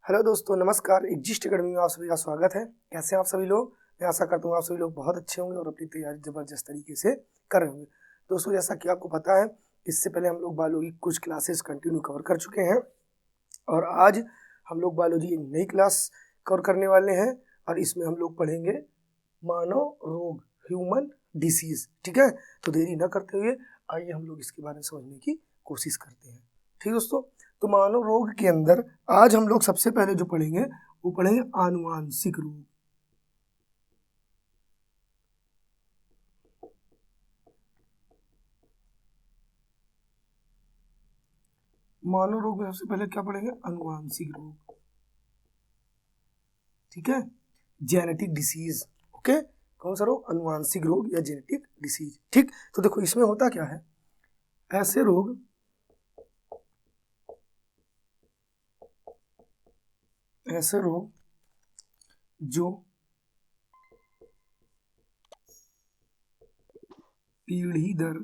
Hello दोस्तों, नमस्कार। Exist academy में आप सभी का स्वागत है। कैसे हैं आप सभी लोग? मैं आशा करता हूँ आप सभी लोग बहुत अच्छे होंगे और अपनी तैयारी ज़बरदस्त तरीके से कर रहे होंगे। दोस्तों, जैसा कि आपको पता है, इससे पहले हम लोग बायोलॉजी की कुछ क्लासेस कंटिन्यू कवर कर चुके हैं और आज हम लोग बायोलॉजी की नई क्लास कवर करने वाले हैं और इसमें हम लोग पढ़ेंगे मानव रोग, ह्यूमन डिसीज। ठीक है, तो देरी न करते हुए आइए हम लोग इसके बारे में समझने की कोशिश करते हैं। ठीक दोस्तों, तो मानव रोग के अंदर आज हम लोग सबसे पहले जो पढ़ेंगे वो पढ़ेंगे आनुवांशिक रोग। मानव रोग में सबसे पहले क्या पढ़ेंगे? आनुवांशिक रोग। ठीक है, जेनेटिक डिसीज। ओके, कौन सा रोग? आनुवांशिक रोग या जेनेटिक डिसीज। ठीक, तो देखो इसमें होता क्या है, ऐसे रोग जो पीढ़ी दर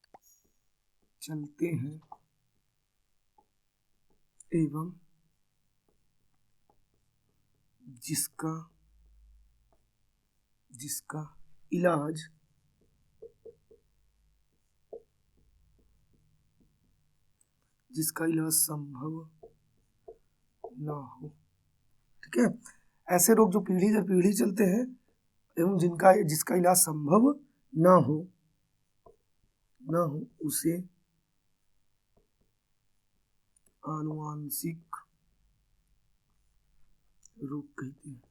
पीढ़ी चलते हैं एवं जिसका इलाज संभव ना हो। ठीक है, ऐसे रोग जो पीढ़ी दर पीढ़ी चलते हैं एवं जिसका इलाज संभव ना हो उसे आनुवांशिक रोग कहते हैं।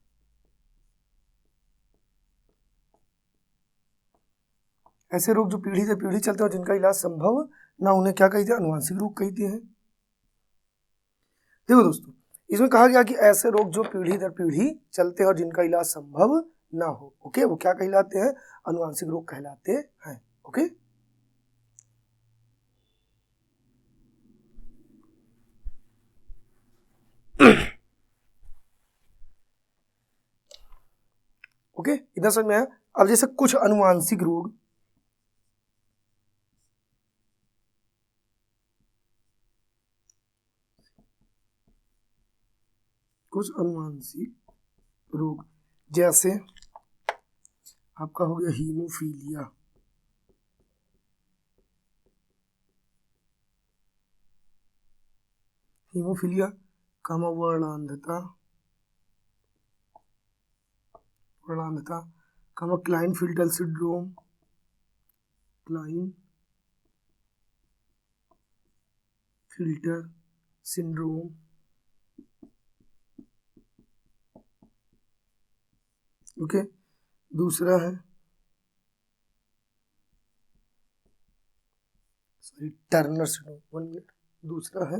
ऐसे रोग जो पीढ़ी दर पीढ़ी चलते हैं और जिनका इलाज संभव ना, उन्हें क्या कहते हैं? आनुवांशिक रोग कहते हैं। देखो दोस्तों, इसमें कहा गया कि ऐसे रोग जो पीढ़ी दर पीढ़ी चलते हैं और जिनका इलाज संभव ना हो, ओके, वो क्या कहलाते हैं? आनुवांशिक रोग कहलाते हैं। ओके, ओके, इतना समझ में आया? अब जैसे कुछ अनुवांशिक रोग जैसे आपका हो गया हीमोफीलिया, कामा वर्णांधता, कामा क्लाइनफिल्टर सिंड्रोम, ओके। दूसरा है टर्नर सिंड्रोम। दूसरा है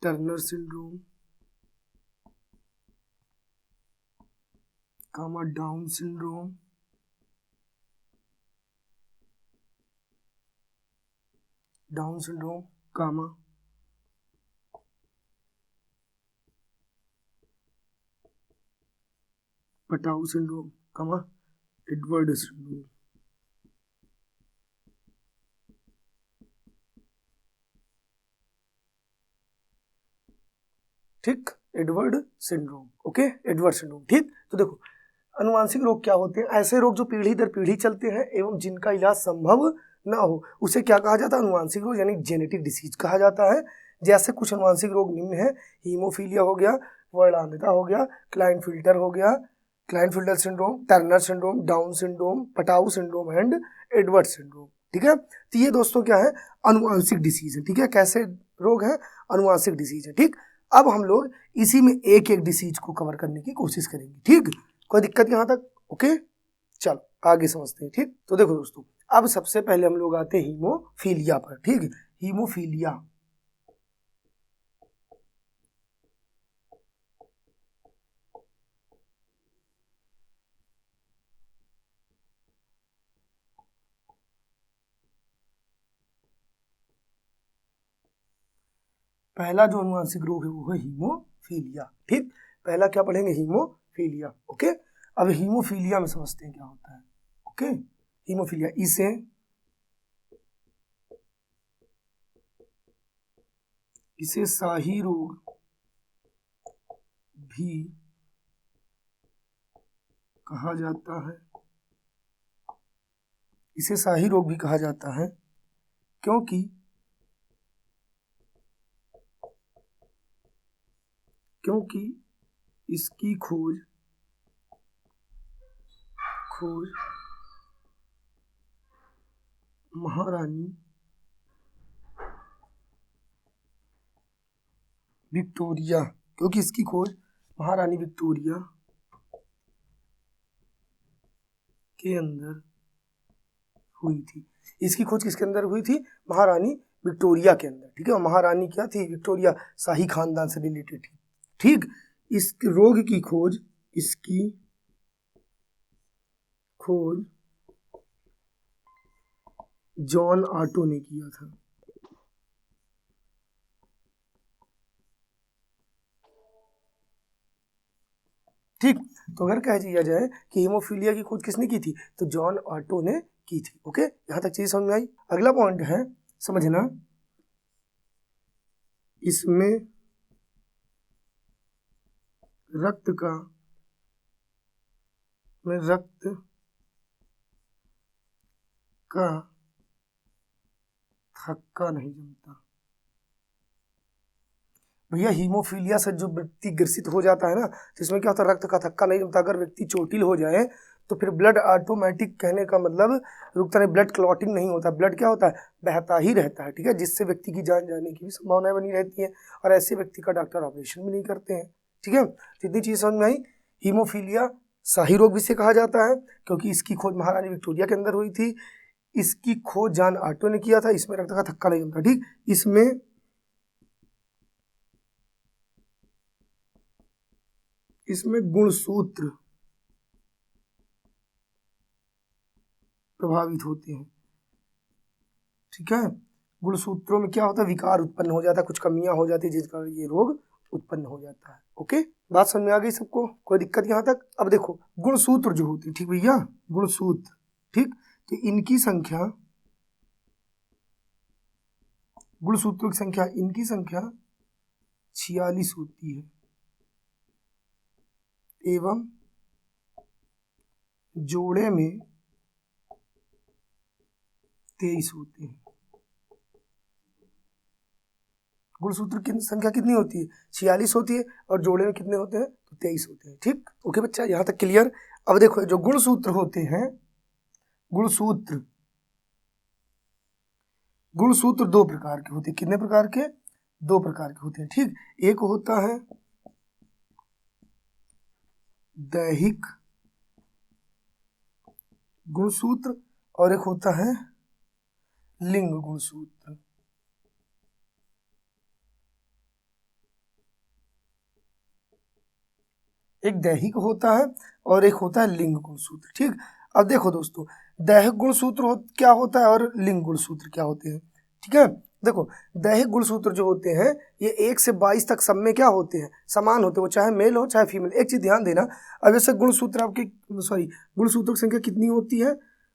टर्नर सिंड्रोम, कामा डाउन सिंड्रोम, कामा पटाउ सिंड्रोम, कामा एडवर्ड सिंड्रोम। ठीक, Edward syndrome. Okay, Edward syndrome. ठीक, तो देखो अनुवांशिक रोग क्या होते हैं? ऐसे रोग जो पीढ़ी दर पीढ़ी चलते हैं एवं जिनका इलाज संभव ना हो, उसे क्या कहा जाता है? अनुवांशिक रोग यानी जेनेटिक डिसीज कहा जाता है। जैसे कुछ अनुवांशिक रोग निम्न है: हीमोफीलिया हो गया, वर्णांधता हो गया, Klinefelter syndrome, Turner syndrome, Down syndrome, Patau syndrome and Edward syndrome. ठीक है, तो ये दोस्तों क्या है? अनुवांशिक डिसीज है। ठीक है, कैसे रोग है? अनुवांशिक डिसीज है। ठीक, अब हम लोग इसी में एक एक डिसीज को कवर करने की कोशिश करेंगे। ठीक, कोई दिक्कत यहाँ तक? ओके, चलो आगे समझते हैं। ठीक, तो देखो दोस्तों, अब सबसे पहले हम लोग आते हैं हीमोफीलिया पर। ठीक, हीमोफीलिया पहला जो अनुवांशिक रोग है वो है हीमोफीलिया। ठीक, पहला क्या पढ़ेंगे, हीमोफीलिया। ओके, अब हीमोफीलिया में समझते हैं क्या होता है। ओके, हीमोफीलिया, इसे शाही रोग भी कहा जाता है। इसे शाही रोग भी कहा जाता है क्योंकि इसकी खोज महारानी विक्टोरिया के अंदर हुई थी। इसकी खोज किसके अंदर हुई थी, महारानी विक्टोरिया के अंदर। ठीक है, और महारानी क्या थी, विक्टोरिया, शाही खानदान से रिलेटेड थी। ठीक, इस रोग की खोज जॉन ऑटो ने किया था। ठीक, तो अगर कह दिया जाए कि हीमोफीलिया की खोज किसने की थी, तो जॉन ऑटो ने की थी। ओके, यहां तक चीज समझ में आई। अगला पॉइंट है समझना, इसमें रक्त का थक्का नहीं जमता। भैया हीमोफीलिया से जो व्यक्ति ग्रसित हो जाता है ना, तो इसमें क्या होता है, रक्त का थक्का नहीं जमता। अगर व्यक्ति चोटिल हो जाए तो फिर ब्लड ऑटोमेटिक, कहने का मतलब रुकता नहीं, ब्लड क्लॉटिंग नहीं होता, ब्लड क्या होता है, बहता ही रहता है। ठीक है, जिससे व्यक्ति की जान जाने की भी संभावनाएं बनी रहती है, और ऐसे व्यक्ति का डॉक्टर ऑपरेशन भी नहीं करते हैं। ठीक है, तो इतनी चीज समझ में आई। हीमोफीलिया शाही रोग भी से कहा जाता है क्योंकि इसकी खोज महारानी विक्टोरिया के अंदर हुई थी। इसकी खोज जॉन ऑटो ने किया था। इसमें रक्त का थक्का नहीं जमता। ठीक, इसमें गुणसूत्र प्रभावित होते हैं। ठीक है, गुणसूत्रों में क्या होता है, विकार उत्पन्न हो जाता है, कुछ कमियां हो जाती है, जिस कारण ये रोग उत्पन्न हो जाता है। ओके, बात समझ में आ गई सबको, कोई दिक्कत यहाँ तक। अब देखो गुणसूत्र जो होते हैं, ठीक भैया, गुणसूत्र, ठीक, तो इनकी संख्या, गुणसूत्रों की संख्या, इनकी संख्या 46 होती है एवं जोड़े में 23 होते हैं। गुणसूत्र की संख्या कितनी होती है, 46 होती है, और जोड़े में कितने होते हैं, तो 23 होते हैं। ठीक, ओके बच्चा, यहां तक क्लियर। अब देखो जो गुणसूत्र होते हैं, गुणसूत्र दो प्रकार के होते हैं। कितने प्रकार के, दो प्रकार के होते हैं। ठीक, एक होता है दैहिक गुणसूत्र और एक होता है लिंग गुणसूत्र। एक दैहिक होता है और एक होता है लिंग गुणसूत्र। ठीक, अब देखो दोस्तों, दैहिक गुणसूत्र क्या होता है और लिंग गुणसूत्र क्या होते हैं। ठीक है, देखो दैहिक गुणसूत्र जो होते हैं ये 1 से 22 तक सब में क्या होते हैं, समान होते हैं, वो चाहे मेल हो चाहे फीमेल। एक चीज ध्यान देना, अब जैसे गुणसूत्र आपके, सॉरी, गुणसूत्र की संख्या कितनी होती है,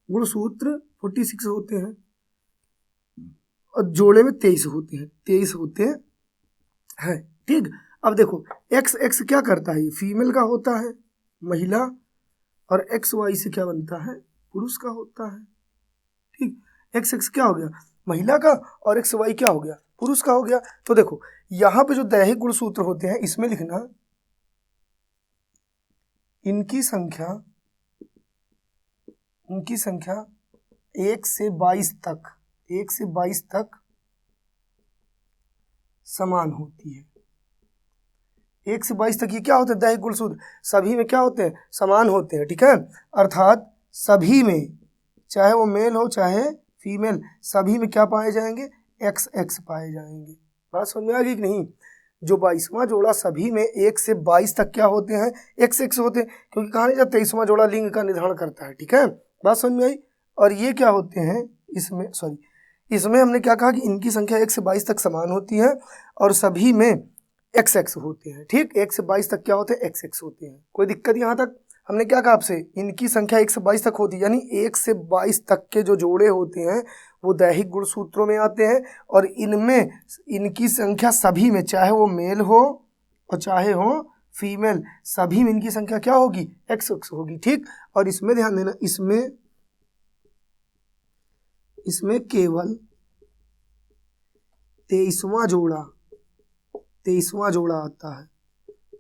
गुणसूत्र 46 होते हैं और जोड़े में 23 होते हैं, 23 होते हैं। ठीक, अब देखो एक्स क्या करता है, ये फीमेल का होता है, महिला, और एक्स वाई से क्या बनता है, पुरुष का होता है। ठीक, एक्स क्या हो गया, महिला का, और एक्स वाई क्या हो गया, पुरुष का हो गया। तो देखो यहां पे जो दैहिक गुणसूत्र होते हैं, इसमें लिखना इनकी संख्या 1 से 22 तक समान होती है। 1 से 22 तक ये क्या होता है, दैहिक गुणसूत्र सभी में क्या होते हैं, समान होते हैं। ठीक है, अर्थात सभी में, चाहे वो मेल हो चाहे फीमेल, सभी में क्या पाए जाएंगे, एक्स पाए जाएंगे। बात समझ में आ गई कि नहीं। जो 22वां जोड़ा सभी में 1 से 22 तक क्या होते हैं, एक्स होते हैं, क्योंकि कहा नहीं जाता 23वां जोड़ा लिंग का निर्धारण करता है। ठीक है, बात समझ में आई। और ये क्या होते हैं, इसमें हमने क्या कहा कि इनकी संख्या 1 से 22 तक समान होती है और सभी में XX होते हैं। ठीक, 1 से 22 तक क्या होते हैं, XX होते हैं। कोई दिक्कत यहाँ तक? हमने क्या कहा आपसे, इनकी संख्या 1 से 22 तक होती है, यानी 1 से 22 तक के जो जोड़े होते हैं वो दैहिक गुणसूत्रों में आते हैं, और इनमें इनकी संख्या सभी में, चाहे वो मेल हो और चाहे हो फीमेल, सभी में इनकी संख्या क्या होगी, XX होगी। ठीक, और इसमें ध्यान देना, इसमें केवल 23वां जोड़ा आता है।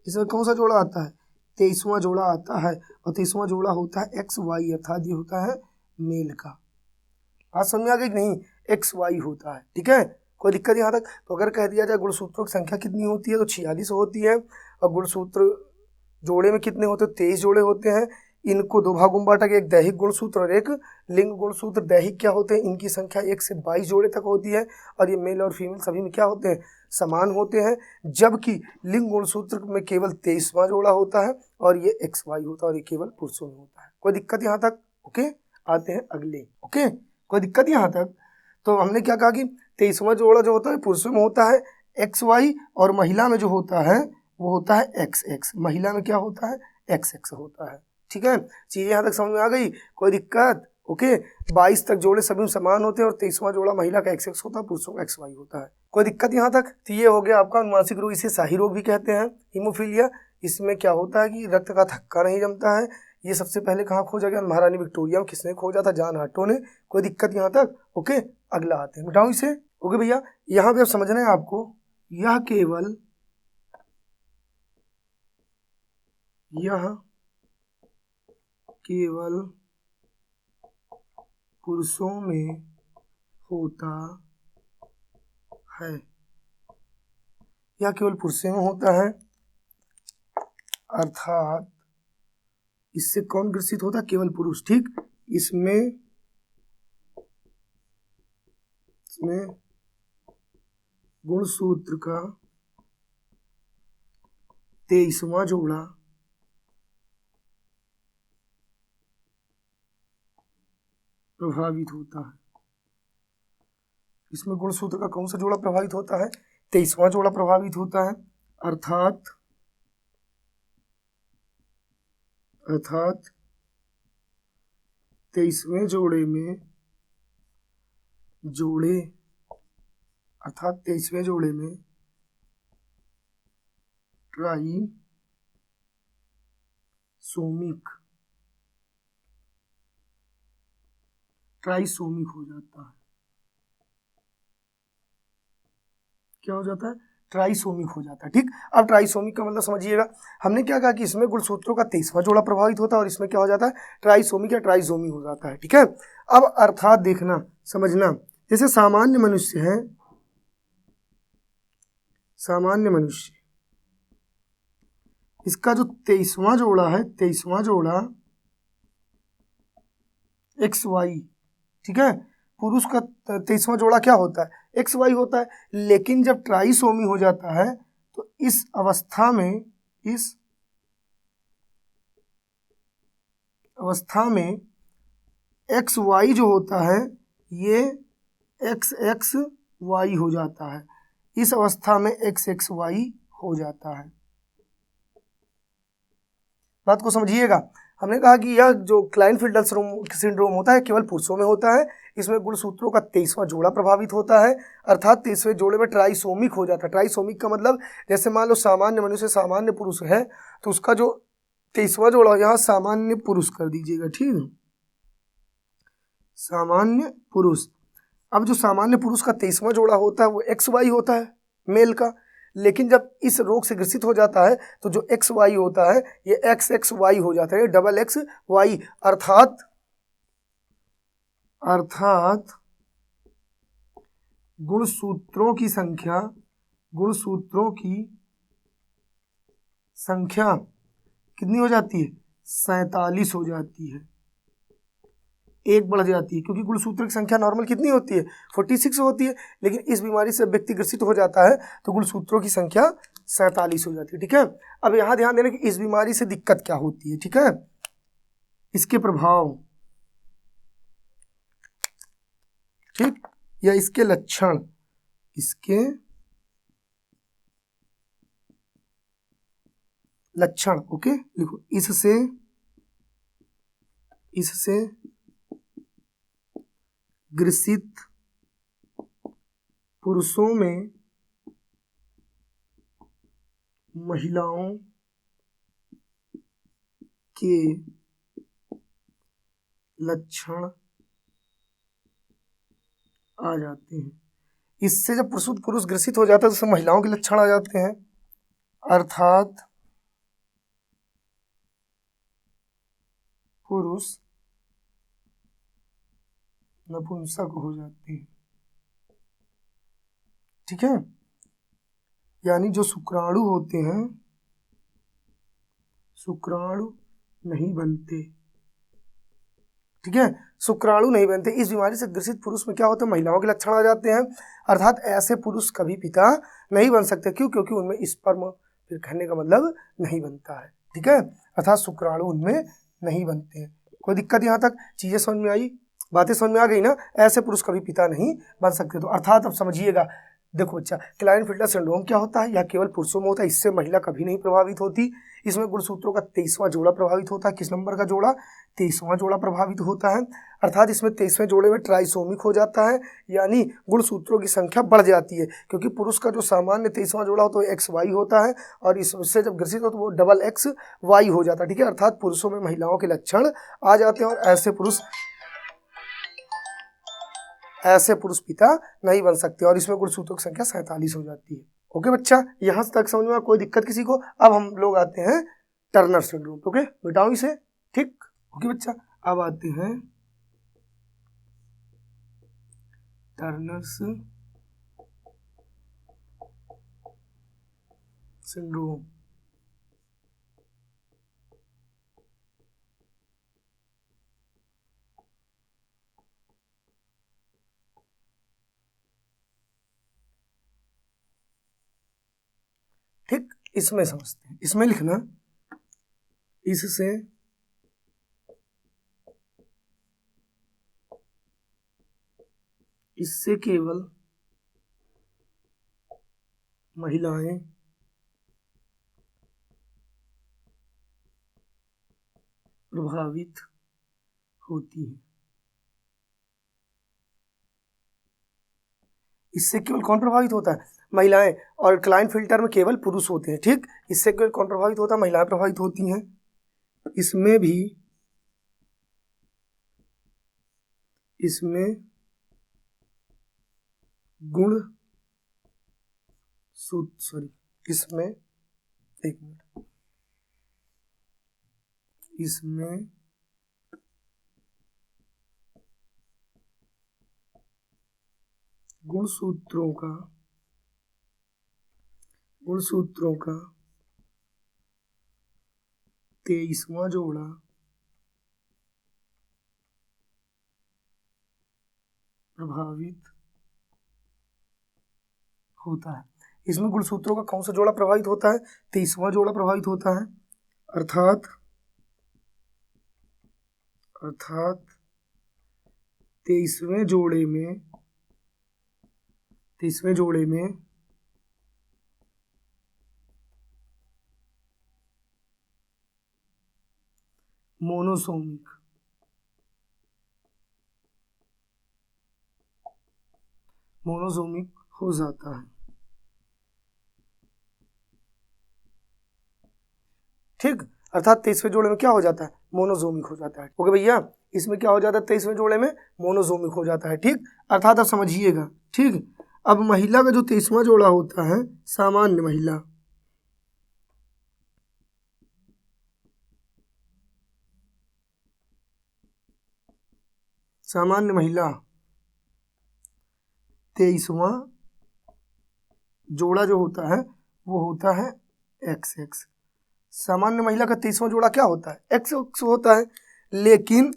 इसमें कौन सा जोड़ा आता है, 23वां जोड़ा आता है, और 23वां जोड़ा होता है XY, अर्थात ये होता है मेल का। बात समझ में आ गई कि नहीं, XY होता है। ठीक है, कोई दिक्कत यहाँ तक? तो अगर कह दिया जाए गुणसूत्रों की संख्या कितनी होती है, तो 46 होती है, और गुणसूत्र जोड़े में कितने होते हैं, 23 जोड़े होते हैं। इनको दो भागों में बांटा गया, एक दैहिक गुणसूत्र और एक लिंग गुणसूत्र। दैहिक क्या होते हैं, इनकी संख्या 1 से 22 जोड़े तक होती है, और ये मेल और फीमेल सभी में क्या होते हैं, समान होते हैं। जबकि लिंग गुणसूत्र में केवल 23वां जोड़ा होता है, और ये XY होता है, और ये केवल पुरुषों में होता है। कोई दिक्कत यहाँ तक? ओके, आते हैं अगले। ओके, कोई दिक्कत यहाँ तक? तो हमने क्या कहा कि 23वां जोड़ा जो होता है पुरुषों में होता है XY, और महिला में जो होता है वो होता है XX। महिला में क्या होता है, XX होता है। ठीक है, चीजें यहाँ तक समझ में आ गई? कोई दिक्कत? ओके, 22 तक जोड़े सभी में समान होते हैं, और 23वां जोड़ा महिला का XX होता है, पुरुषों का XY होता है। कोई दिक्कत यहाँ तक? तो ये हो गया आपका अनुवांशिक रोग, इसे शाही रोग भी कहते हैं, हीमोफीलिया। इसमें क्या होता है कि रक्त का थक्का नहीं जमता है। ये सबसे पहले कहाँ खोजा गया, महारानी विक्टोरिया में। किसने खोजा था, जॉन हार्टो ने। कोई दिक्कत यहाँ तक? ओके, अगला आते हैं, मिटाओ इसे। ओके भैया, यहाँ पे अब समझना है आपको, यह केवल पुरुषों में होता है, यह केवल पुरुषों में होता है, अर्थात इससे कौन ग्रसित होता है, केवल पुरुष। ठीक, इसमें गुणसूत्र का 23वां जोड़ा प्रभावित होता है। इसमें गुणसूत्र का कौन सा जोड़ा प्रभावित होता है, 23वां जोड़ा प्रभावित होता है, अर्थात 23वें जोड़े में ट्राइसोमिक हो जाता है। क्या हो जाता है, ट्राइसोमिक हो जाता है। ठीक, अब ट्राइसोमिक का मतलब समझिएगा, हमने क्या कहा कि इसमें गुणसूत्रों का 23वां जोड़ा प्रभावित होता है, और इसमें क्या हो जाता है, ट्राइसोमिक या ट्राइसोमी हो जाता है। ठीक है, अब अर्थात देखना, समझना, जैसे सामान्य मनुष्य, इसका जो 23वां जोड़ा है, 23वां जोड़ा XY, ठीक है, पुरुष का 23वां जोड़ा क्या होता है, XY होता है। लेकिन जब ट्राइसोमी हो जाता है, तो इस अवस्था में XY जो होता है ये XXY हो जाता है। इस अवस्था में XXY हो जाता है। बात को समझिएगा, हमने कहा कि यह जो क्लाइनफील्ड सिंड्रोम होता है केवल पुरुषों में होता है। इसमें गुणसूत्रों का 23वां जोड़ा प्रभावित होता है, अर्थात 23वें जोड़े में ट्राइसोमिक हो जाता है। ट्राइसोमिक का मतलब, जैसे मान लो सामान्य मनुष्य सामान्य पुरुष है, तो उसका जो 23वां जोड़ा यहाँ सामान्य पुरुष कर दीजिएगा। ठीक है, सामान्य पुरुष। अब जो सामान्य पुरुष का 23वां जोड़ा होता है वो XY होता है, मेल का। लेकिन जब इस रोग से ग्रसित हो जाता है तो जो XY होता है ये XXY हो जाता है, डबल XY, अर्थात गुणसूत्रों की संख्या कितनी हो जाती है, 47 हो जाती है, एक बढ़ जाती है। क्योंकि गुणसूत्र की संख्या नॉर्मल कितनी होती है, 46 होती है, लेकिन इस बीमारी से व्यक्ति ग्रसित हो जाता है तो गुणसूत्रों की संख्या 47 हो जाती है। ठीक है, अब यहाँ ध्यान देना कि इस बीमारी से दिक्कत क्या होती है। ठीक है, इसके प्रभाव, ठीक, या इसके लक्षण, लक्षण, ओके लिखो, इससे ग्रसित पुरुषों में महिलाओं के लक्षण आ जाते हैं। इससे जब पुरुष ग्रसित हो जाता है तो उसमें महिलाओं के लक्षण आ जाते हैं, अर्थात पुरुष नपुंसक हो जाते हैं। ठीक है, यानी जो शुक्राणु होते हैं, शुक्राणु नहीं बनते। ठीक है, शुक्राणु नहीं बनते। इस बीमारी से ग्रसित पुरुष में क्या होता है, महिलाओं के लक्षण आ जाते हैं, अर्थात ऐसे पुरुष कभी पिता नहीं बन सकते। क्यों? क्योंकि उनमें स्पर्म, फिर कहने का मतलब नहीं बनता है। ठीक है, अर्थात शुक्राणु उनमें नहीं बनते हैं। कोई दिक्कत यहाँ तक? चीजें समझ में आई, बातें समझ में आ गई ना? ऐसे पुरुष कभी पिता नहीं बन सकते। तो अर्थात अब समझिएगा, देखो बच्चा, क्लाइनफिल्टर सिंड्रोम क्या होता है? यह केवल पुरुषों में होता है, इससे महिला कभी नहीं प्रभावित होती। इसमें गुणसूत्रों का 23वां जोड़ा प्रभावित होता है। किस नंबर का जोड़ा? 23वां जोड़ा प्रभावित होता है, अर्थात इसमें 23वें जोड़े में ट्राइसोमिक हो जाता है, यानी गुणसूत्रों की संख्या बढ़ जाती है। क्योंकि पुरुष का जो सामान्य 23वां जोड़ा होता है वो XY होता है, और इससे जब ग्रसित हो तो वो डबल XY हो जाता है। ठीक है, अर्थात पुरुषों में महिलाओं के लक्षण आ जाते हैं, और ऐसे पुरुष पिता नहीं बन सकते, और इसमें गुणसूत्रों की संख्या 47 हो जाती है। ओके बच्चा, यहां तक समझ में कोई दिक्कत किसी को? अब हम लोग आते हैं टर्नर सिंड्रोम। ओके, मिटाओ इसे। ठीक, ओके बच्चा, अब आते हैं टर्नर्स सिंड्रोम। ठीक, इसमें समझते हैं, इसमें लिखना, इससे केवल महिलाएं प्रभावित होती हैं। इससे केवल कौन प्रभावित होता है? महिलाएं। और क्लाइनफिल्टर में केवल पुरुष होते हैं। ठीक, इससे केवल कौन प्रभावित होता है? महिलाएं प्रभावित होती हैं। इसमें गुण सूत्र, इसमें गुणसूत्रों का 23वां जोड़ा प्रभावित होता है। इसमें गुणसूत्रों का कौन सा जोड़ा प्रभावित होता है? 23वां जोड़ा प्रभावित होता है, अर्थात 23वें जोड़े में मोनोसोमिक हो जाता है। ठीक, अर्थात 23वें जोड़े में क्या हो जाता है? मोनोसोमिक हो जाता है। ओके भैया, इसमें क्या हो जाता है? 23वें जोड़े में मोनोसोमिक हो जाता है। ठीक, अर्थात आप समझिएगा। ठीक, अब महिला का जो 23वां जोड़ा होता है, सामान्य महिला, सामान्य महिला 23वां जोड़ा जो होता है वो होता है XX। सामान्य महिला का 23वां जोड़ा क्या होता है? XX होता है। लेकिन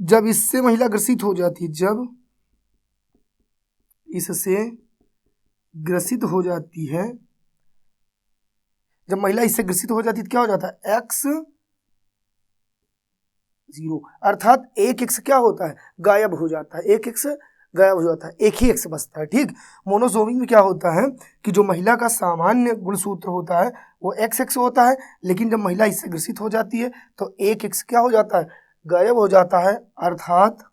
जब इससे महिला ग्रसित हो जाती है, जब इससे ग्रसित हो जाती है, जब महिला इससे ग्रसित हो जाती है तो क्या हो जाता है? X0, अर्थात 1X क्या होता है? गायब हो जाता है। 1X गायब हो जाता है, एक ही एक्स बचता है। ठीक, मोनोजोमिक में क्या होता है कि जो महिला का सामान्य गुणसूत्र होता है वो एक्स एक्स होता है, लेकिन जब महिला इससे ग्रसित हो जाती है तो एक एक्स क्या हो जाता है, गायब हो जाता है, अर्थात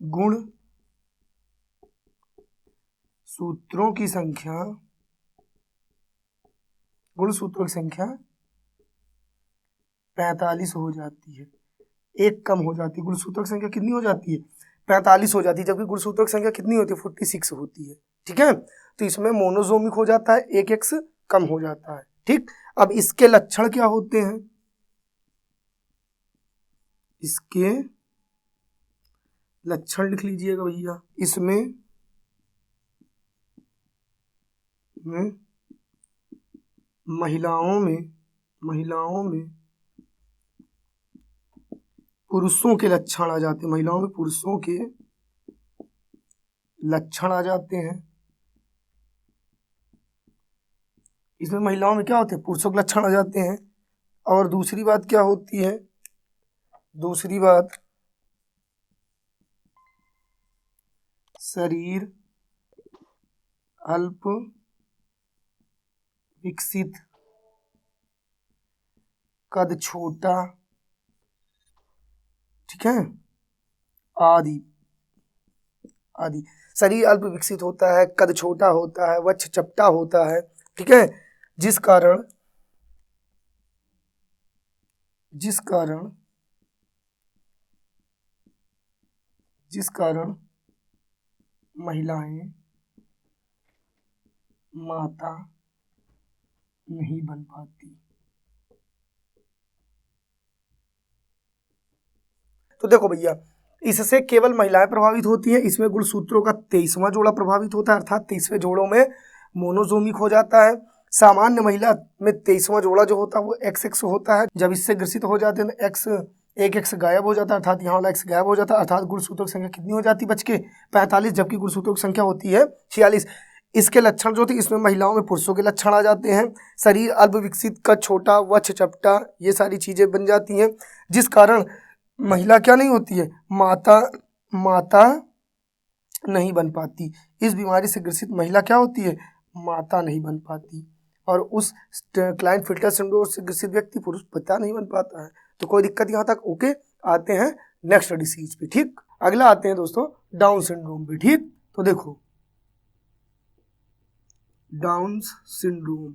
गुण सूत्रों की संख्या, गुणसूत्रों की संख्या 45 हो जाती है, एक कम हो जाती है। गुणसूत्रों की संख्या कितनी हो जाती है, 45 हो जाती है, जबकि गुणसूत्रों की संख्या कितनी होती है, 46 होती है। ठीक है, तो इसमें मोनोजोमिक हो जाता है, एक एक्स कम हो जाता है। ठीक, अब इसके लक्षण क्या होते हैं, इसके लक्षण लिख लीजिएगा भैया। इसमें महिलाओं में पुरुषों के लक्षण आ जाते हैं, महिलाओं में पुरुषों के लक्षण आ जाते हैं। इसमें महिलाओं में क्या होते हैं, पुरुषों के लक्षण आ जाते हैं। और दूसरी बात क्या होती है, दूसरी बात शरीर अल्प विकसित, कद छोटा, ठीक है, आदि आदि। शरीर अल्प विकसित होता है, कद छोटा होता है, वक्ष चपटा होता है। ठीक है, जिस कारण महिलाएं माता नहीं बन पाती। तो देखो भैया, इससे केवल महिलाएं प्रभावित होती हैं। इसमें गुणसूत्रों का 23वां जोड़ा प्रभावित होता है, अर्थात 23वें जोड़ों में मोनोजोमिक हो जाता है। सामान्य महिला में 23वां जोड़ा जो होता है वो एक्स एक्स होता है। जब इससे ग्रसित हो जाते हैं तो एक्स, एक एक्स गायब हो जाता है, अर्थात यहाँ वाला एक्स गायब हो जाता है, अर्थात गुणसूत्रों की संख्या कितनी हो जाती है, बच के 45, जबकि गुणसूत्रों की संख्या होती है 46। इसके लक्षण जो थे, इसमें महिलाओं में पुरुषों के लक्षण आ जाते हैं। शरीर अल्प विकसित, कद छोटा, वक्ष चपटा, ये सारी चीजें बन जाती हैं, जिस कारण महिला क्या नहीं होती है, माता नहीं बन पाती। इस बीमारी से ग्रसित महिला क्या होती है, माता नहीं बन पाती। और उस क्लाइनफिल्टर सिंड्रोम से ग्रसित व्यक्ति पुरुष पिता नहीं बन पाता है। तो कोई दिक्कत यहाँ तक ओके। आते हैं नेक्स्ट डिसीज पे। ठीक, अगला आते हैं दोस्तों डाउन सिंड्रोम पे। ठीक, तो देखो डाउन सिंड्रोम,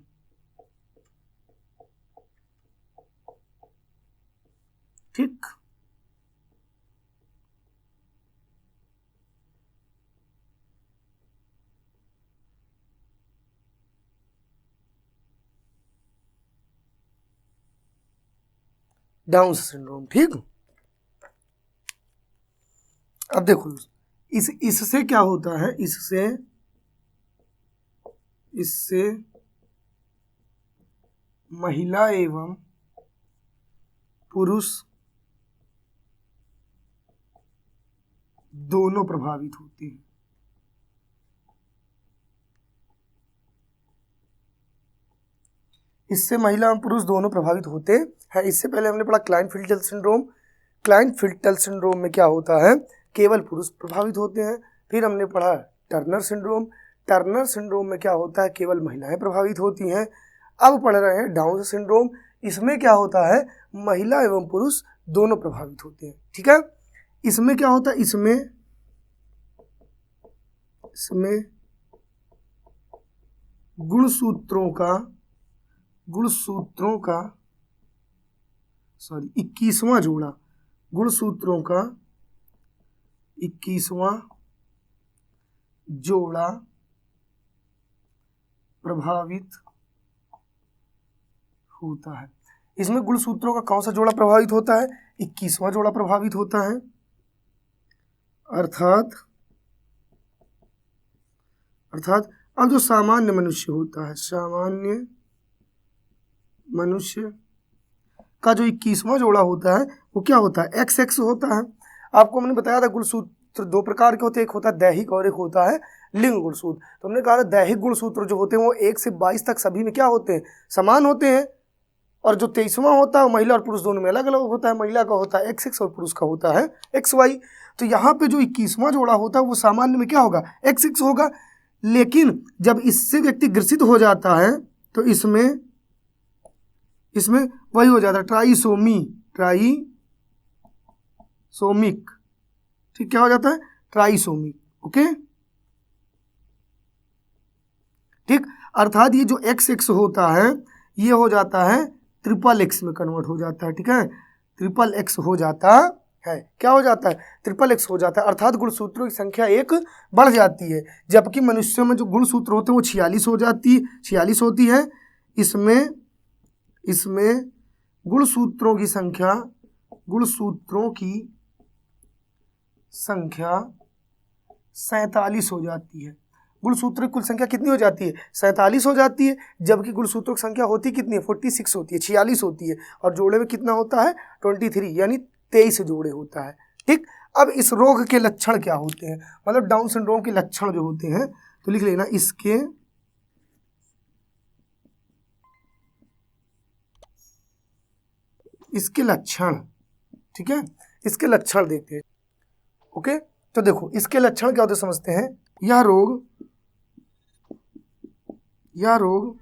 ठीक, डाउन सिंड्रोम। ठीक, अब देखो इससे क्या होता है, इससे महिला एवं पुरुष दोनों प्रभावित होते हैं। इससे महिला एवं पुरुष दोनों प्रभावित होते हैं। इससे पहले हमने पढ़ा क्लाइनफिल्टर सिंड्रोम। क्लाइनफिल्टर सिंड्रोम में क्या होता है, केवल पुरुष प्रभावित होते हैं। फिर हमने पढ़ा टर्नर सिंड्रोम। टर्नर सिंड्रोम में क्या होता है, केवल महिलाएं प्रभावित होती हैं। अब पढ़ रहे हैं डाउन सिंड्रोम। इसमें क्या होता है, महिला एवं पुरुष दोनों प्रभावित होते हैं। ठीक है, इसमें क्या होता है, इसमें गुणसूत्रों का 21वां जोड़ा, गुणसूत्रों का 21वां जोड़ा प्रभावित होता है। इसमें गुणसूत्रों का कौन सा जोड़ा प्रभावित होता है, 21वां जोड़ा प्रभावित होता है। अर्थात अब जो सामान्य मनुष्य होता है, सामान्य मनुष्य का जो 21वां जोड़ा होता है वो क्या होता है, एक्स एक्स होता है। आपको मैंने बताया था गुणसूत्र दो प्रकार के होते हैं, एक होता है दैहिक और एक होता है लिंग गुणसूत्र। तो हमने कहा था दैहिक गुणसूत्र जो होते हैं वो 1 से 22 तक सभी में क्या होते हैं, समान होते हैं। और जो 23वां होता है वो महिला और पुरुष दोनों में अलग अलग होता है। महिला का होता है XX और पुरुष का होता है XY। तो यहाँ पे जो 21वां जोड़ा होता है वो सामान्य में क्या होगा, XX होगा। लेकिन जब इससे व्यक्ति ग्रसित हो जाता है तो इसमें वही हो जाता है ट्राइसोमिक। ठीक, क्या हो जाता है, ट्राइसोमिक। ओके, ठीक, अर्थात ये जो XX होता है ये हो जाता है XXX में कन्वर्ट हो जाता है। ठीक है, XXX हो जाता है। क्या हो जाता है, XXX हो जाता है, अर्थात गुणसूत्रों की संख्या 1 बढ़ जाती है। जबकि मनुष्यों में जो गुणसूत्र होते हैं वो 46 होती है। इसमें गुणसूत्रों की संख्या 47 हो जाती है। गुणसूत्र की कुल संख्या कितनी हो जाती है, 47 हो जाती है। जबकि गुणसूत्रों की संख्या होती कितनी है, 46 होती है, 46 होती है। और जोड़े में कितना होता है, 23, यानी 23 जोड़े होता है। ठीक, अब इस रोग के लक्षण क्या होते हैं, मतलब डाउन सिंड्रोम के लक्षण जो होते हैं, तो लिख लेना इसके लक्षण। ठीक है, इसके लक्षण देखते हैं। ओके, तो देखो इसके लक्षण क्या होते हैं समझते हैं। यह रोग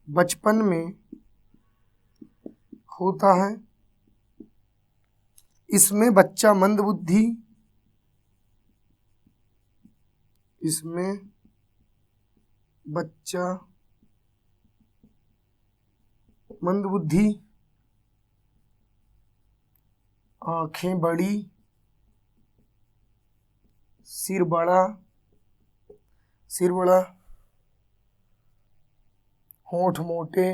बचपन में होता है। इसमें बच्चा मंदबुद्धि आंखें बड़ी, सिर बड़ा, होंठ मोटे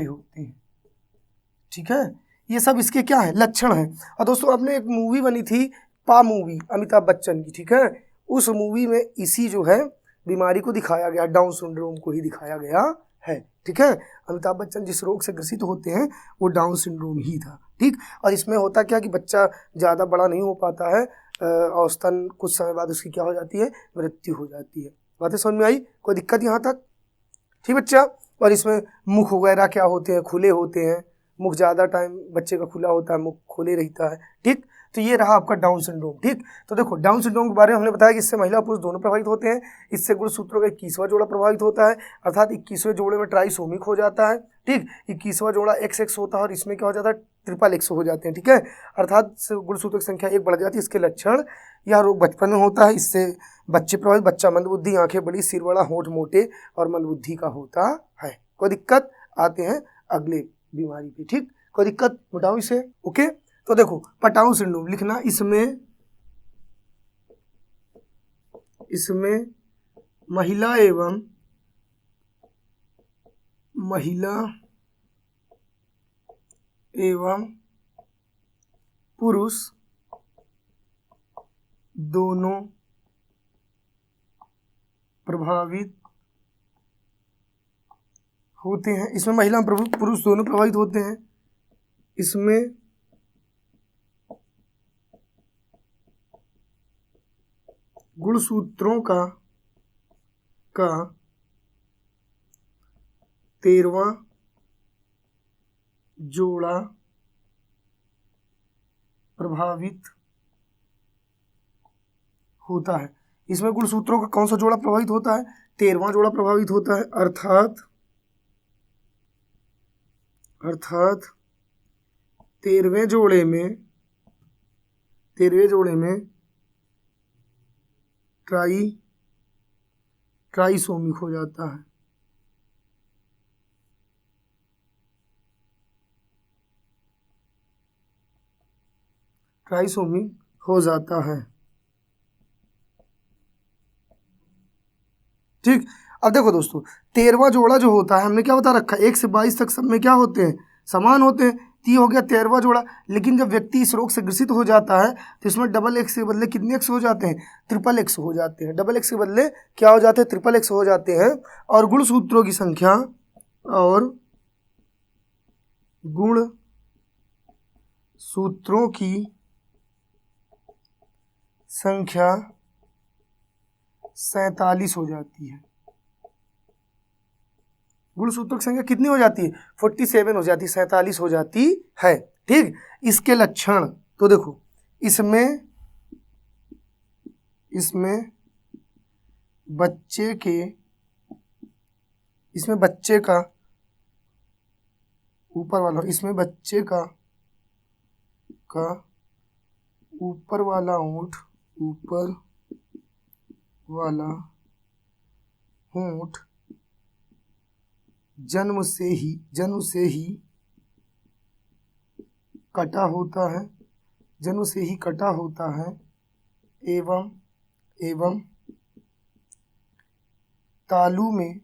होते हैं। ठीक है, ये सब इसके क्या है, लक्षण हैं। और दोस्तों आपने एक मूवी बनी थी मूवी अमिताभ बच्चन की। ठीक है, उस मूवी में इसी जो है बीमारी को दिखाया गया, डाउन सिंड्रोम को ही दिखाया गया है। ठीक है, अमिताभ बच्चन जिस रोग से ग्रसित होते हैं वो डाउन सिंड्रोम ही था। ठीक, और इसमें होता क्या कि बच्चा ज़्यादा बड़ा नहीं हो पाता है, औसतन कुछ समय बाद उसकी क्या हो जाती है, मृत्यु हो जाती है। बातें समझ में आई, कोई दिक्कत यहाँ तक? ठीक बच्चा, और इसमें मुख वगैरह क्या होते हैं, खुले होते हैं। मुख ज़्यादा टाइम बच्चे का खुला होता है, मुख खुले रहता है। ठीक, तो ये रहा आपका डाउन सिंड्रोम। ठीक, तो देखो डाउन सिंड्रोम के बारे में हमने बताया कि इससे महिला और पुरुष दोनों प्रभावित होते हैं। इससे गुणसूत्रों का 21वां जोड़ा प्रभावित होता है, अर्थात 21वें जोड़े में ट्राइसोमिक हो जाता है। ठीक, 21वां जोड़ा XX होता है और इसमें क्या हो जाता है, XXX हो जाते हैं। ठीक है, अर्थात गुणसूत्रों की संख्या 1 बढ़ जाती है। इसके लक्षण, यह रोग बचपन में होता है, इससे बच्चे प्रभावित, बच्चा मंदबुद्धि, आंखें बड़ी, सिर बड़ा, होंठ मोटे और मंदबुद्धि का होता है। कोई दिक्कत? आते हैं अगले बीमारी पे। ठीक, कोई दिक्कत, मिटाओ इसे। ओके, तो देखो पटाउन सिंड्रोम लिखना, इसमें महिला एवं पुरुष दोनों प्रभावित होते हैं। इसमें महिला पुरुष दोनों प्रभावित होते हैं। इसमें गुणसूत्रों का 13वां जोड़ा प्रभावित होता है। इसमें गुणसूत्रों का कौन सा जोड़ा प्रभावित होता है, 13वां जोड़ा प्रभावित होता है, अर्थात 13वें जोड़े में ट्राइसोमिक हो जाता है। ट्राइसोमिक हो जाता है। ठीक, अब देखो दोस्तों 13वां जोड़ा जो होता है, हमने क्या बता रखा है, 1 से 22 तक सब में क्या होते हैं, समान होते हैं। तो हो गया 13वां जोड़ा। लेकिन जब व्यक्ति इस रोग से ग्रसित हो जाता है तो इसमें XX के बदले कितने X हो जाते हैं, XXX हो जाते हैं। XX के बदले क्या हो जाते हैं, XXX हो जाते हैं। और गुणसूत्रों की संख्या 47 हो जाती है। गुणसूत्रों की संख्या कितनी हो जाती है? 47 हो जाती है, 47 हो जाती है। ठीक, इसके लक्षण तो देखो, इसमें बच्चे का ऊपर वाला, इसमें बच्चे का ऊपर वाला होंठ जन्म से ही कटा होता है, एवं तालू में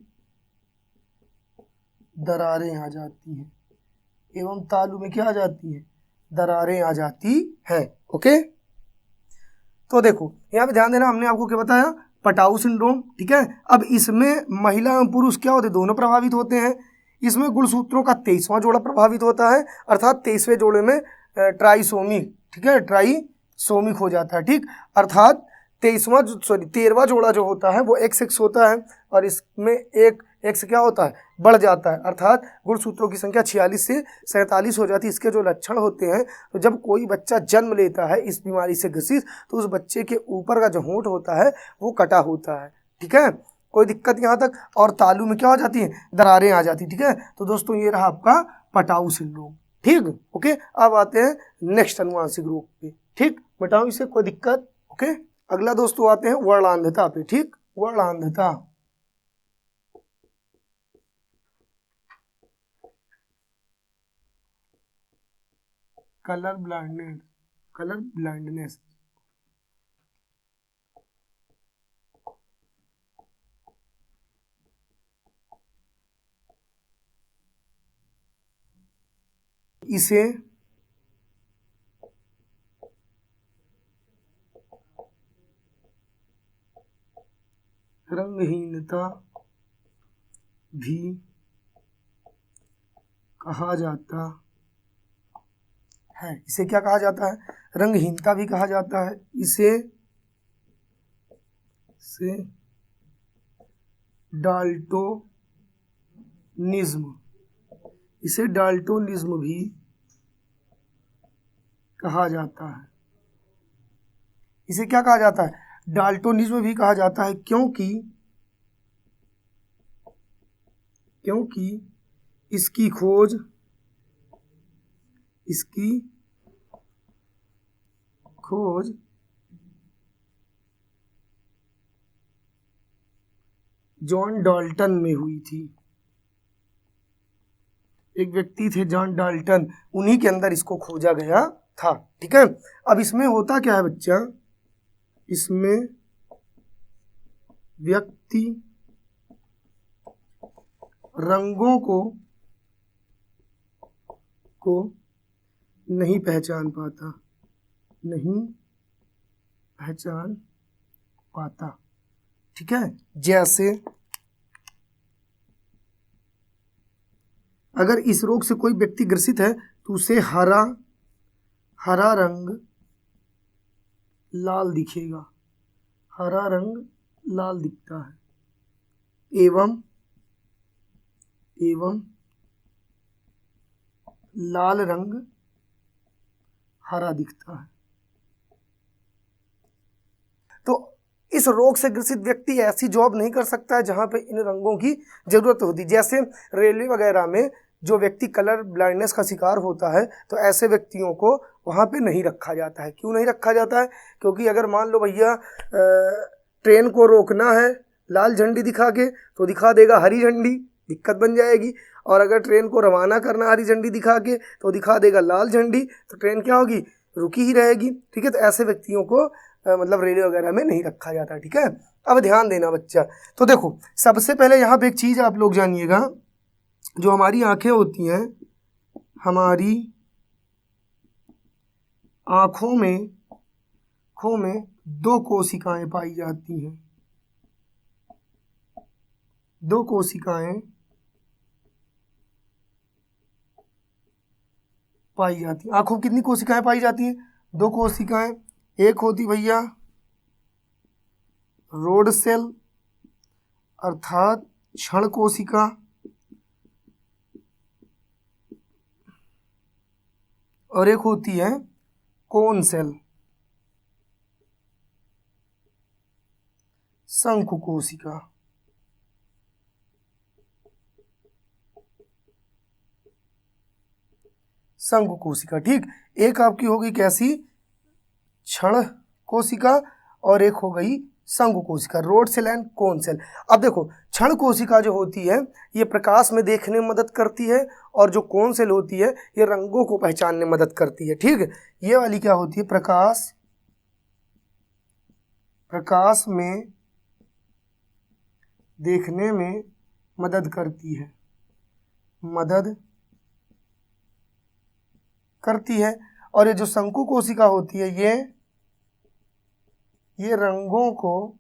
दरारें आ जाती हैं। एवं तालू में क्या आ जाती है? दरारें आ जाती है। ओके, तो देखो यहाँ पे ध्यान देना, हमने आपको क्या बताया? Patau syndrome. ठीक है, अब इसमें महिला एवं पुरुष क्या होते हैं? दोनों प्रभावित होते हैं। इसमें गुणसूत्रों का 23वां जोड़ा प्रभावित होता है, अर्थात 23वें जोड़े में ट्राइसोमिक, ठीक है, ट्राइसोमिक हो जाता है। ठीक, अर्थात 13वां जोड़ा जो होता है वो XX होता है, और इसमें एक X क्या होता है? बढ़ जाता है, अर्थात गुणसूत्रों की संख्या 46 से 47 हो जाती है। इसके जो लक्षण होते हैं, तो जब कोई बच्चा जन्म लेता है इस बीमारी से ग्रसित, तो उस बच्चे के ऊपर का जो होंठ होता है वो कटा होता है। ठीक है, कोई दिक्कत यहाँ तक? और तालू में क्या हो जाती है? दरारें आ जाती। ठीक है, तो दोस्तों ये रहा आपका पटाऊ सिंड्रोम। ठीक, ओके, अब आते हैं नेक्स्ट अनुवांशिक रोग पे। ठीक, बताओ इसे, कोई दिक्कत? ओके, अगला दोस्तों आते हैं वर्णांधता पे। ठीक, वर्णांधता, कलर ब्लाइंडनेस। इसे रंगहीनता भी कहा जाता है। इसे क्या कहा जाता है? रंगहीनता भी कहा जाता है। इसे डाल्टोनिज्म भी कहा जाता है। इसे क्या कहा जाता है? डाल्टोनिज्म भी कहा जाता है, क्योंकि इसकी खोज जॉन डाल्टन में हुई थी। एक व्यक्ति थे जॉन डाल्टन, उन्हीं के अंदर इसको खोजा गया था। ठीक है, अब इसमें होता क्या है बच्चा? इसमें व्यक्ति रंगों को नहीं पहचान पाता। ठीक है, जैसे अगर इस रोग से कोई व्यक्ति ग्रसित है तो उसे हरा रंग लाल दिखेगा, हरा रंग लाल दिखता है, एवं लाल रंग हरा दिखता है। तो इस रोग से ग्रसित व्यक्ति ऐसी जॉब नहीं कर सकता है जहां पे इन रंगों की जरूरत होती। जैसे रेलवे वगैरह में जो व्यक्ति कलर ब्लाइंडनेस का शिकार होता है, तो ऐसे व्यक्तियों को वहां पे नहीं रखा जाता है। क्यों नहीं रखा जाता है? क्योंकि अगर मान लो भैया ट्रेन को रोकना है लाल झंडी दिखा के, तो दिखा देगा हरी झंडी, दिक्कत बन जाएगी। और अगर ट्रेन को रवाना करना हरी झंडी दिखा के, तो दिखा देगा लाल झंडी, तो ट्रेन क्या होगी? रुकी ही रहेगी। ठीक है, तो ऐसे व्यक्तियों को मतलब रेलवे वगैरह में नहीं रखा जाता। ठीक है, अब ध्यान देना बच्चा। तो देखो, सबसे पहले यहाँ पे एक चीज़ आप लोग जानिएगा, जो हमारी आंखें होती हैं, हमारी आँखों में 2 कोशिकाएं पाई जाती हैं। 2 कोशिकाएं पाई जाती हैं। आँखों में कितनी कोशिकाएं पाई जाती हैं? 2 कोशिकाएं। एक होती भैया रोड सेल अर्थात क्षण कोशिका, और एक होती है कोन सेल, शंकु कोशिका। शंकु कोशिका, ठीक। एक आपकी होगी कैसी, क्षण कोशिका, और एक हो गई शंकु कोशिका, rod cell and cone cell. अब देखो, क्षण कोशिका जो होती है ये प्रकाश में देखने में मदद करती है, और जो कोन सेल होती है ये रंगों को पहचानने में मदद करती है, ठीक। ये वाली क्या होती है, प्रकाश में देखने में मदद करती है, और ये जो शंकु कोशिका होती है ये रंगों को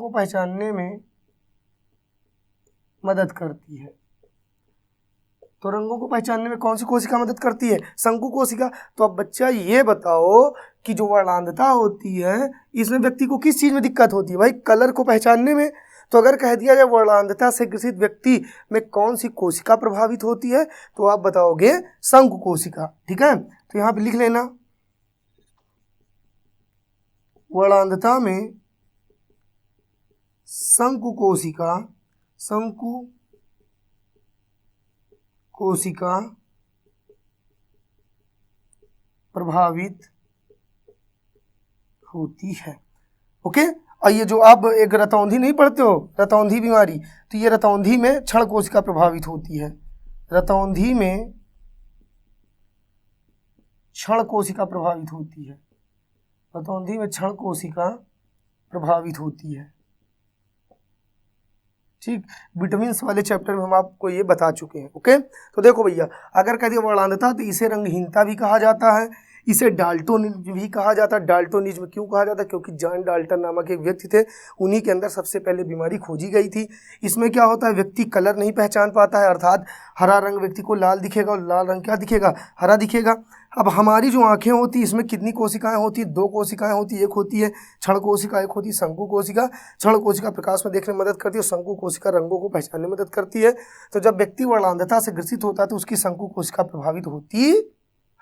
पहचानने में मदद करती है। तो रंगों को पहचानने में कौन सी कोशिका मदद करती है, शंकु कोशिका। तो अब बच्चा ये बताओ कि जो वर्णांधता होती है इसमें व्यक्ति को किस चीज में दिक्कत होती है, भाई कलर को पहचानने में। तो अगर कह दिया जाए वर्णांधता से ग्रसित व्यक्ति में कौन सी कोशिका प्रभावित होती है, तो आप बताओगे शंकु कोशिका, ठीक है। तो यहाँ पे लिख लेना, वर्णांधता में शंकु कोशिका प्रभावित होती है, ओके। और ये जो आप एक रतौंधी नहीं पढ़ते हो, रतौंधी बीमारी, तो ये रतौंधी में क्षण कोशिका प्रभावित होती है, रतौंधी में क्षण कोशिका प्रभावित होती है, रतौंधी में क्षण कोशिका प्रभावित होती है, ठीक। विटामिन वाले चैप्टर में हम आपको ये बता चुके हैं, ओके। तो देखो भैया, अगर कह दिया वर्णांधता तो इसे रंगहीनता भी कहा जाता है, इसे डाल्टोनिज्म भी कहा जाता है। डाल्टोनिज्म क्यों कहा जाता है, क्योंकि जॉन डाल्टन नामक एक व्यक्ति थे, उन्हीं के अंदर सबसे पहले बीमारी खोजी गई थी। इसमें क्या होता है, व्यक्ति कलर नहीं पहचान पाता है, अर्थात हरा रंग व्यक्ति को लाल दिखेगा और लाल रंग क्या दिखेगा, हरा दिखेगा। अब हमारी जो आंखें होती है इसमें कितनी कोशिकाएं होती है, 2 कोशिकाएं होती है, एक होती है क्षण कोशिका, एक होती है शंकु कोशिका। क्षण कोशिका प्रकाश में देखने में मदद करती है, शंकु कोशिका रंगों को पहचानने में मदद करती है। तो जब व्यक्ति वर्णांधता से ग्रसित होता है तो उसकी शंकु कोशिका प्रभावित होती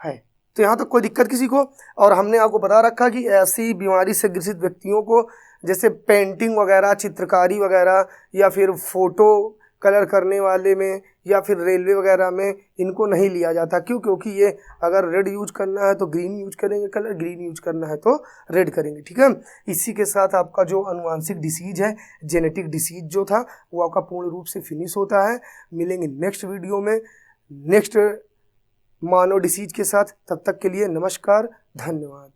है। तो यहाँ तक कोई दिक्कत किसी को। और हमने आपको बता रखा कि ऐसी बीमारी से ग्रसित व्यक्तियों को जैसे पेंटिंग वगैरह, चित्रकारी वगैरह, या फिर फोटो कलर करने वाले में, या फिर रेलवे वगैरह में इनको नहीं लिया जाता। क्यों, क्योंकि ये अगर रेड यूज करना है तो ग्रीन यूज करेंगे कलर, ग्रीन यूज करना है तो रेड करेंगे, ठीक है। इसी के साथ आपका जो अनुवांशिक डिसीज है, जेनेटिक डिसीज जो था, वो आपका पूर्ण रूप से फिनिश होता है। मिलेंगे नेक्स्ट वीडियो में नेक्स्ट मानव डिसीज के साथ। तब तक के लिए नमस्कार, धन्यवाद।